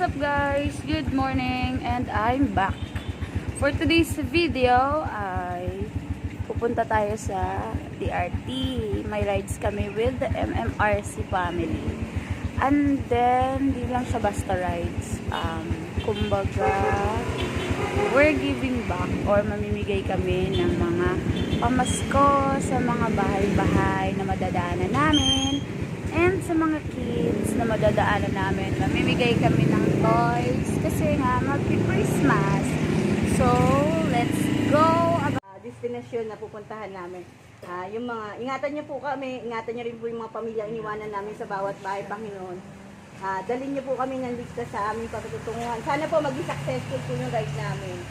What's up guys? Good morning and I'm back. For today's video ay pupunta tayo sa DRT. May rides kami with the MMRC family. And then, di lang siya basta rides. Kumbaga, we're giving back or mamimigay kami ng mga pamasko sa mga bahay-bahay na madadaanan namin. And sa mga kids na madadaanan namin, mamimigay kami ng toys kasi nga mag-Christmas. So, let's go! Destination na pupuntahan namin. Yung mga, ingatan niyo po kami, ingatan niyo rin po yung mga pamilya iniwanan namin sa bawat bahay, Panginoon. Dalhin niyo po kami ng ligtas sa aming pagtutunguhan. Sana po maging successful po yung ride namin.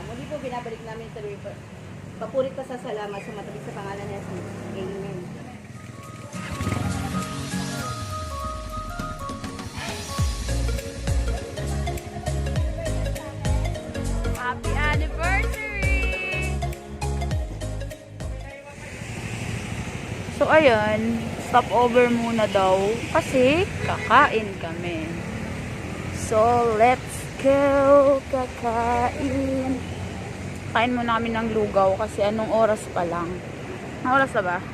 Muli po binabalik namin sa river. Papurit pa sa salamat sa matabi sa pangalan ni Jesus. Amen. Happy anniversary! So, ayun. Stopover muna daw kasi kakain kami. So, let's go! Kakain! Kain muna kami ng lugaw kasi anong oras pa lang? Anong oras na ba?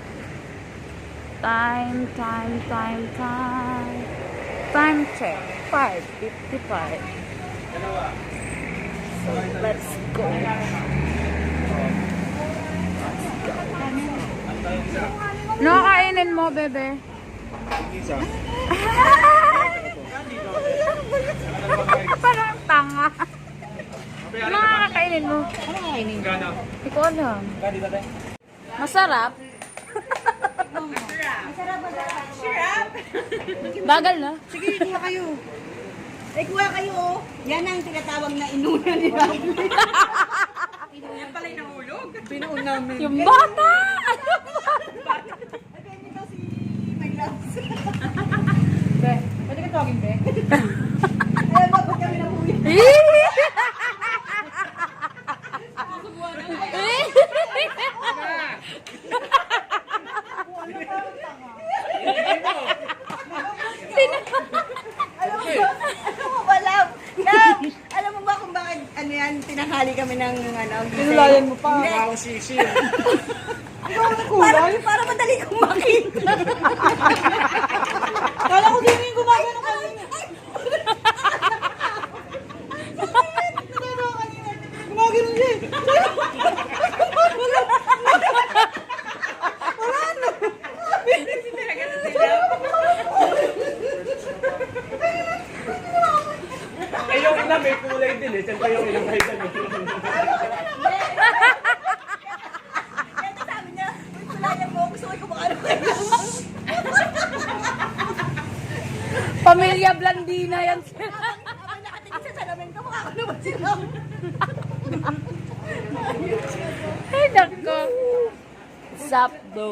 Time check. 5:55. So, let's go. Nakakainin mo, bebe. Parang tanga. Nakakainin mo. Ano kainin? Hindi ko alam. Masarap. Masarap ba? Syrup! Bagal na. Sige, kuha kayo. Kuha kayo. Yan ang tinatawag na inuna nila. Yan pala yung nahulog. Binuon namin. Yung bata! Nagkainin daw si My Loves. Be, pwede ka tawagin, Be? Ayan, bakit kami nahuwi? Alam mo ba kung bakit ano yan, tinanghali kami ng ano, Tinulayan mo pa. Hindi. Ako sisil. Para madali kong makita. Kala ko din yung gumagano kanina. Gumagano siya eh. Eh, yung ina may kulay din eh. Siyempre yung ilang kayo dyan. Ito sabi niya, uy, kulayan mo, gusto ko kumakaano kayo. Pamilya Blandina yan. Ako nakatingin sa salamin ko, makakano ba sila? Ay, nako. Zapdo.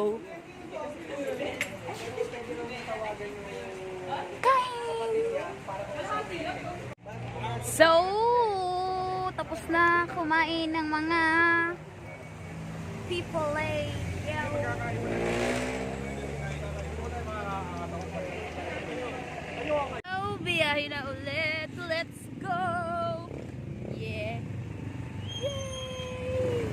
So, tapos na kumain ng mga people eh. So, biyahe na ulit. Let's go! Yeah! Yay!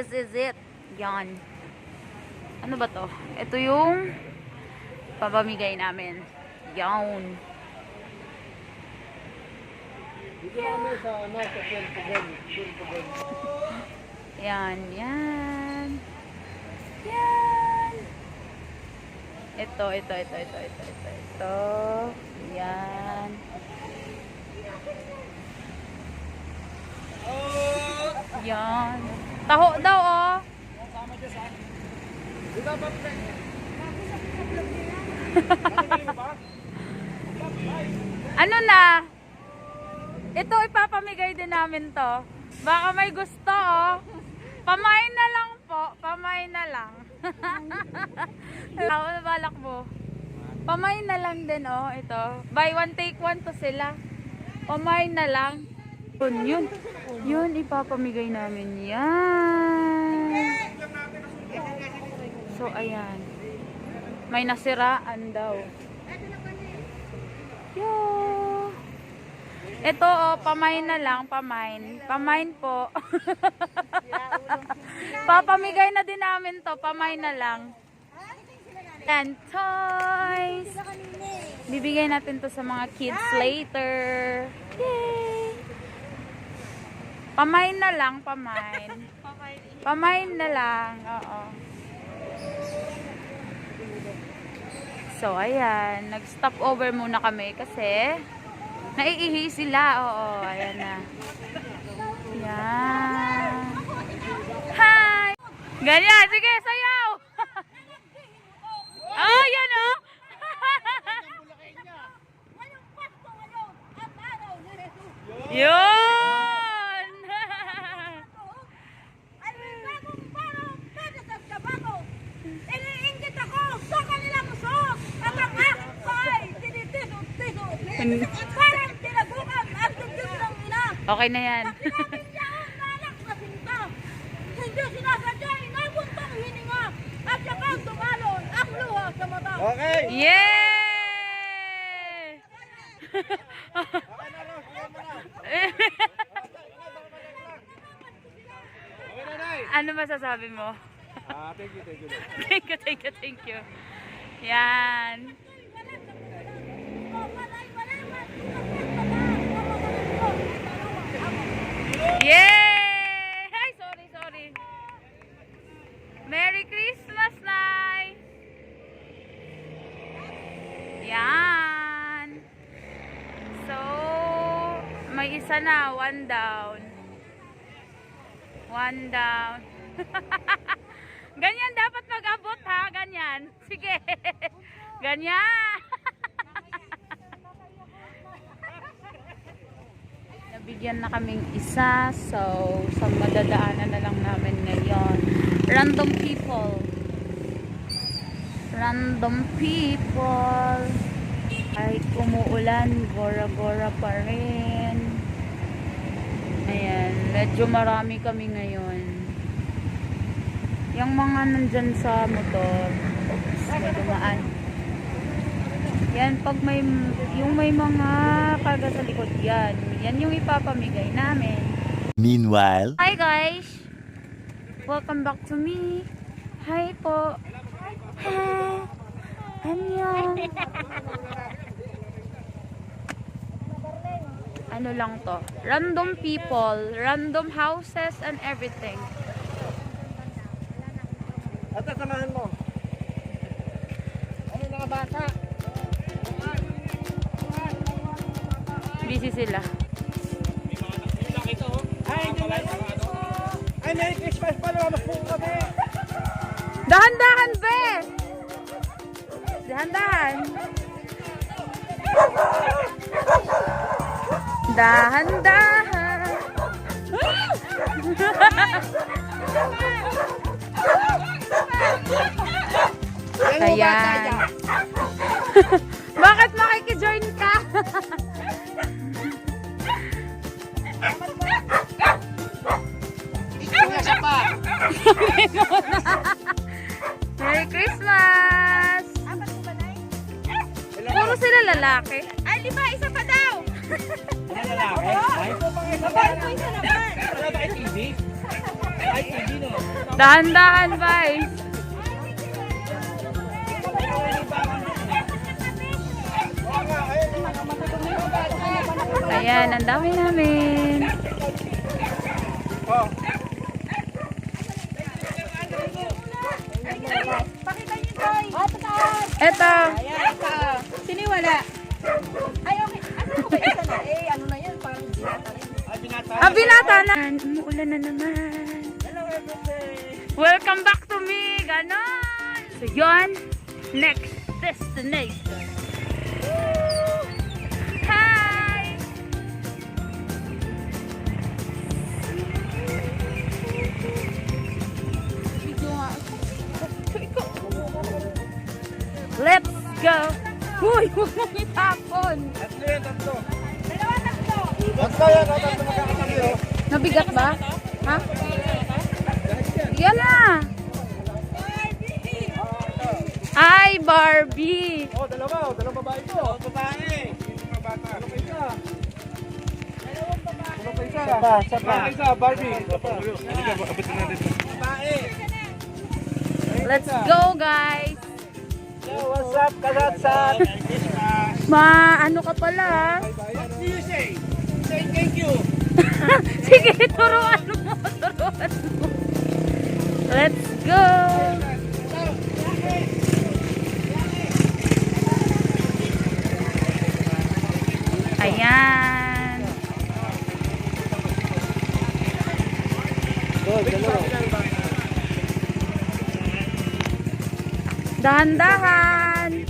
This is it. Yan. Ano ba to? Ito yung papamigay namin. Yan. Dito kami sa ano, sa Pulpugan. Yan, yan. Yan. Ito. Yan. Yan. Taho daw, oh. Ano na? Ito ipapamigay din namin to. Baka may gusto, oh. Pamain na lang po. Pamain na lang. Ano balak mo? Pamain na lang din, oh. Ito. Buy one, take one to sila. Pamain na lang. Yun. Yun, ipapamigay namin yan. So, ayan. May nasiraan daw. Yo. Ito, oh, pamain na lang, pamain. Pamain po. Papamigay na din namin to, pamain na lang. And toys. Bibigay natin to sa mga kids later. Yay! Pamain na lang, pamain. Pamain na lang, oo. So, ayan. Nag-stop over muna kami kasi naiihi sila. Oo, ayan na. Yan. Hi! Ganyan. Sige, sayaw! Oh, yan oh! Yun! Okay na yan. Okay! Yay! Ano masasabi mo? Thank you. Thank you. Yan. Yay! Ay, sorry. Merry Christmas, Nay! Yan. So, may isa na. One down. Ganyan dapat mag-abot, ha? Ganyan. Sige. Ganyan. Nabigyan na kaming isa. So, sa madadaanan na lang namin ngayon. Random people. Ay, umuulan. Gora-gora pa rin. Ayan. Medyo marami kami ngayon. Yung mga nandyan sa motor. Oops, may dumaan. Yan, pag yung may mga karga sa likod, yan yung ipapamigay namin. Meanwhile, Hi guys! Welcome back to me. Hi po. Hi. Annyeong. Ano lang to? Random people, random houses and everything. Ate, samahan mo. Ano mga bata? Busy sila. Ay, Merry Christmas pala. Mas po kami. Dahan-dahan, be! Dahan-dahan. Dahan-dahan. Ayan. Bakit makikijoin ka? Merry Christmas! Puro sila lalaki. Ay, 5, isa pa daw! Ano lalaki? Ay, po pang isa pa. Isa naman! Wala ba TV? Dahan-dahan, guys. Ayan, ang dami namin. Eto. Sino yung wala? Ay, okay. Asa mo kayo na? Eh, ano na yan? Parang binata rin. Binata na. Umuulan na naman. Welcome back to me. Ganon. So, yun. Next destination. Woo! Hi! Let's go! Uy, huwag mong itapon! Tatlo yan, tatlo. Tatlo. Tatlo yan, tatlo magkakatabi oh. Nabigat ba? Ha? Yan na! Hi, Barbie! Oh, dalawa, dalawang babae to. Dalawang babae. Mga bata. Ano pa isa? Ano pa isa? Sapa. Isa, Barbie. Halika, abitin natin. Babae. Let's go, guys! Yo, what's up, kagatsat? Ano ka pala? What do you say? Say thank you. Sige, turuan mo, turuan mo. Let's go! Ayan. Go, dalawa. Dahan-dahan.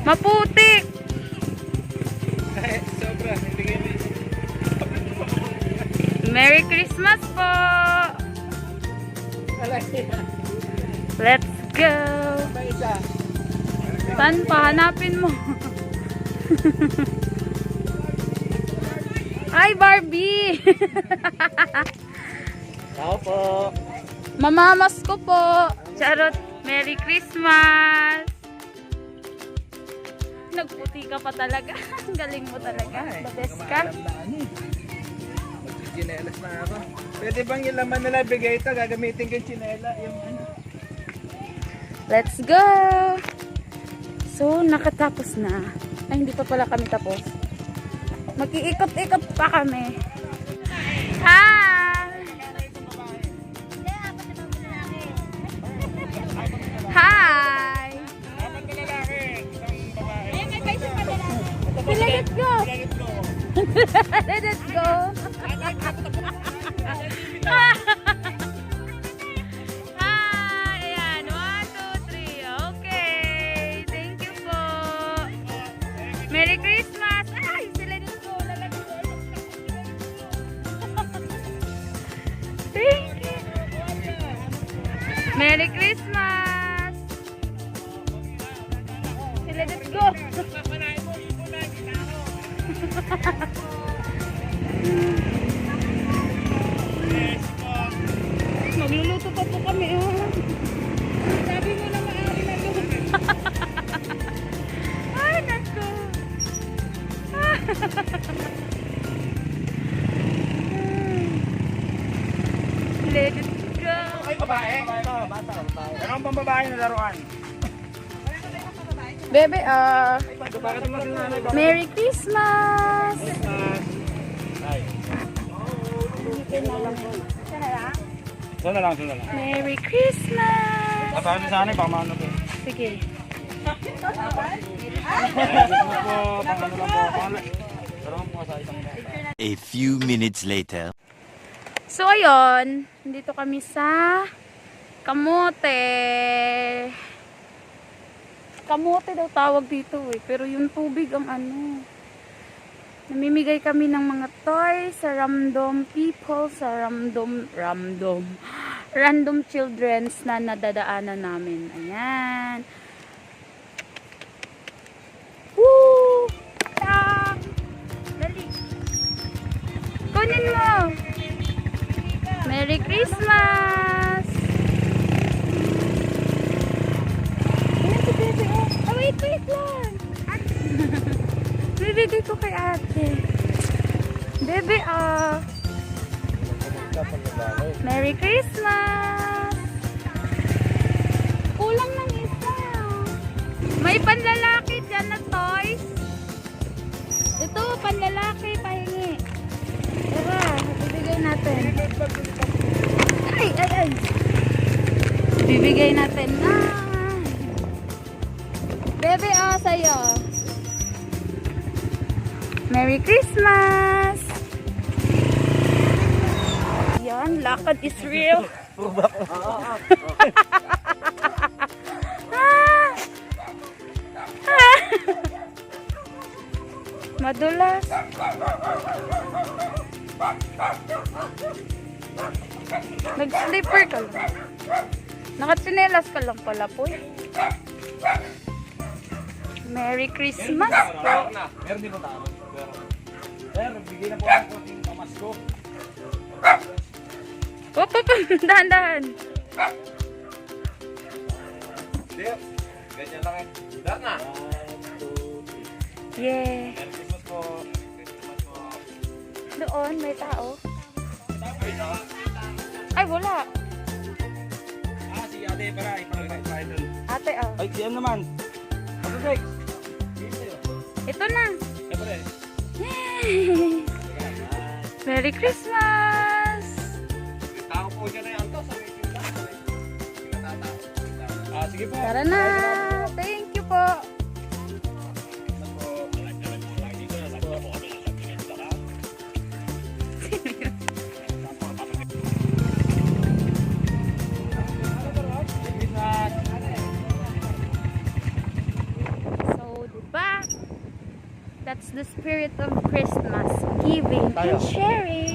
Maputik. Sobra, hindi kayo Merry Christmas po. Let's go. pa isa. Saan pa? Hanapin mo. Hi, Barbie. Tao po. Mamamas ko po. Charot. Merry Christmas. Nagputi ka pa talaga. Ang galing mo talaga. The best ka. Chinelas na ako. Pwede bang yung laman nila bigay ito? Gagamitin ko yung chinela. Yung ano. Let's go. So, nakatapos na. Ay, hindi pa pala kami tapos. Mag-iikot-ikot pa kami. Hi! Hi! Apat na lalaki, isang babae. Let's go! Let's go! Hi! Ayan, 1, 2, 3. Okay. Thank you po. Merry Christmas! Ay! Sila dito. Thank you! Merry Christmas! Sila dito. Magluluto pa po kami. Oh. Sabi mo na maaari na doon. Ay, naku. Let it go. Ay, babae. Ito, bata. Meron pang babae na laruan. Bebe, Bakit naman sila nanay ba? Merry Christmas! Ay. Sana lang. Merry Christmas! Napakita sa akin, baka maano po. Sige. A few minutes later. So, ayun. Dito kami sa Kamote. Kamote daw tawag dito eh. Pero yung tubig ang ano. Namimigay kami ng mga toys sa random people, sa random childrens na nadadaanan namin. Ayan. Woo! Tak! Dali. Kunin mo. Merry Christmas! Ayan si Bebe, oh. Oh, wait lang. Bibigay ko kay ate. Bebe, Merry Christmas! Kulang ng isa. May panlalaki dyan na toys. Ito, panlalaki, pahingi. Tara, bibigay natin. Ay. Bibigay natin na. Bebe, sa'yo. Merry Christmas! Yan, lakad is real. Madulas. Nag-slipper ka lang. Nakatsinelas ka lang pala po. Merry Christmas. Meron din po tao. Pero, bigay na po ako konting pamasko. Wop, dahan-dahan. Ganyan lang eh. Lahat na. Yeah. Merry Christmas po. Merry Christmas po. Doon, may tao. Ay, wala. Si ate pala. Ipagkakit doon. Ate, Ay, siya naman. Ano, Rex? Ito na. Siyempre. Merry Christmas! Tao po dyan na yan. Sa meeting lang. Sige po. Tara na! Thank you po! So, diba? That's the spirit of Christmas. Giving and sharing.